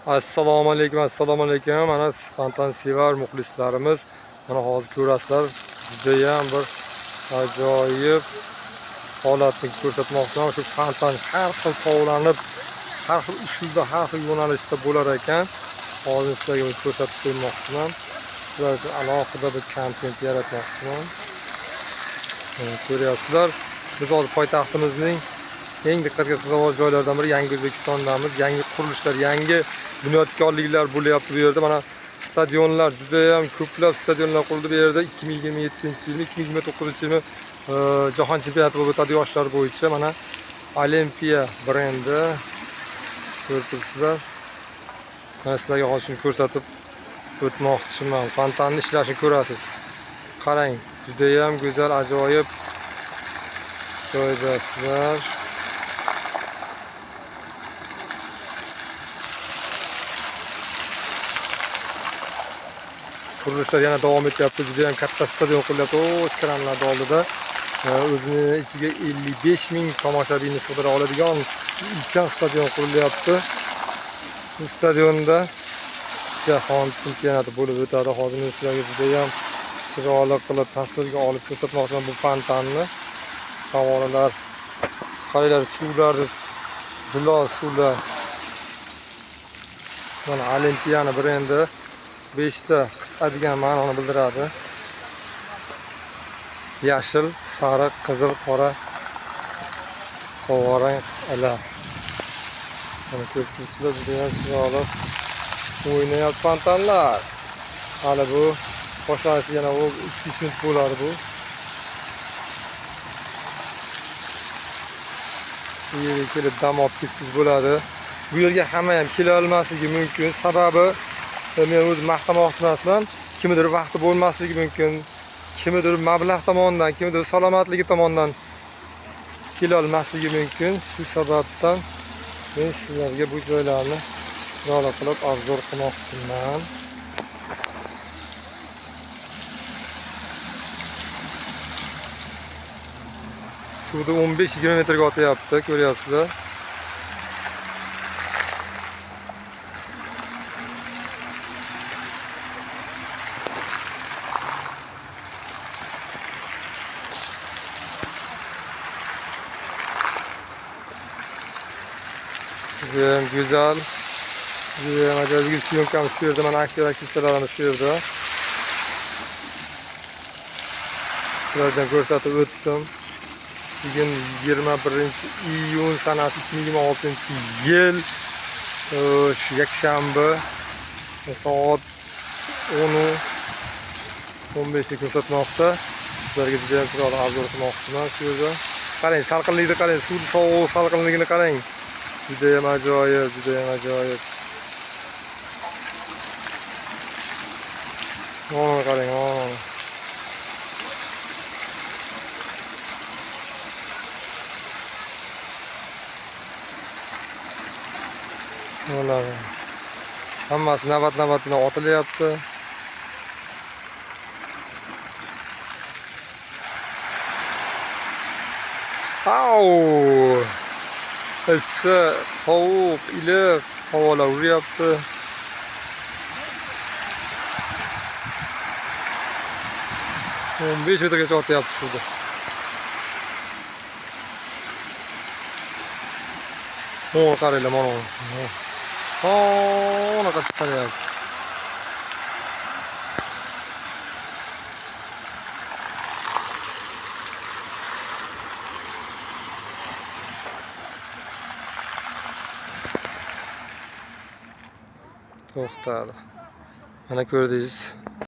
Assalomu alaykum. Mana fontansevar muxlislarimiz. Mana hozir ko'rasizlar, juda ham bir ajoyib holatni ko'rsatmoqchiman. Shu fontan har xil tovlanib, har xil usulda, har xil yo'nalishda bo'lar ekan. Hozir sizlarga ko'rsatib qo'ymoqchiman. Sizlar uchun alohida bir kontent yaratmoqchiman. Ko'ryapsizlar, biz hozir poytaxtimizning eng diqqatga sazovor joylaridan biri Yangi O'zbekistondamiz. Yangi qurilishlar, yangi bunyodkorliklar bo'lyapti bu yerda. Mana stadionlar, juda ham ko'plab stadionlar qurildi bu yerda. 2027-yilmi, 2029-yilmi jahon chempionati bo'lib o'tadi yoshlar bo'yicha. Mana Olimpiya brendi ko'rib turibsizlar. Mana sizlarga hozir shuni ko'rsatib o'tmoqchiman. Fontanning ishlashini ko'rasiz. Qarang, juda ham go'zal, ajoyib joydasizlar. Qurilishlar yana davom etyapti. Juda ham katta stadion qurilyapti. Ekranlar oldida o'zini ichiga 55 ming tomoshabinni sig'dira oladigan ulkan stadion qurilyapti. Bu stadionda jahon chempionati bo'lib o'tadi. Hozir men sizlarga juda ham chiroyli qilib tasvirga olib ko'rsatmoqchiman bu fontanni. Havolalar, qaranglar, suvlar, zilol suvlar. Mana Olimpiyani brendi 5 ta qit'a degan ma'noni bildiradi. Yashil, sariq, qizil, qora, ovorangi qit'alar. Mana ko'rib turibsizlar, juda ham chiroyli o'ynayapti fontanlar. Hali bu boshlanishi yana 2 minut bo'ladi bu. Bu yerga kelib dam olib ketsangiz bo'ladi. Bu yerga hamma ham kela olmasligi mumkin. Sababi men o'zim maqtamoqchi emasman. Kimdir vaqti bo'lmasligi mumkin. Kimdir mablag' tomonidan, kimdir salomatligi tomonidan kela olmasligi mumkin. Shu sababdan men sizlarga bu joylarni chiroyli qilib obzor qilmoqchiman. Suvda 15-20 metrga otyapti, ko'ryapsizlar. Juda ham go'zal, juda ham ajoyib syomkamiz shu yerda. Mana aktrisalarimiz shu yerda. Sizlarga ko'rsatib o'tdim. Bugun 21-iyun sanasi 2026-yil, yakshanba, soat 10:15 ko'rsatmoqda. Sizlarga juda ham chiroyli obzor qilmoqchiman shu yerda. Qarang, salqinlikni qarang, suv sovuq salqinligini qarang. Juda ham ajoyib, juda ham ajoyib. Mana qarang, mana. Ular hammasi navbat-navbatdan otilyapti. Au! Issiq, sovuq, iliq havolar uryapti. o'n 15 metrgacha otyapti suvda. Mana qaranglar, mana. Mana qancha qarayapti. To'xtadi. Mana ko'rdingiz.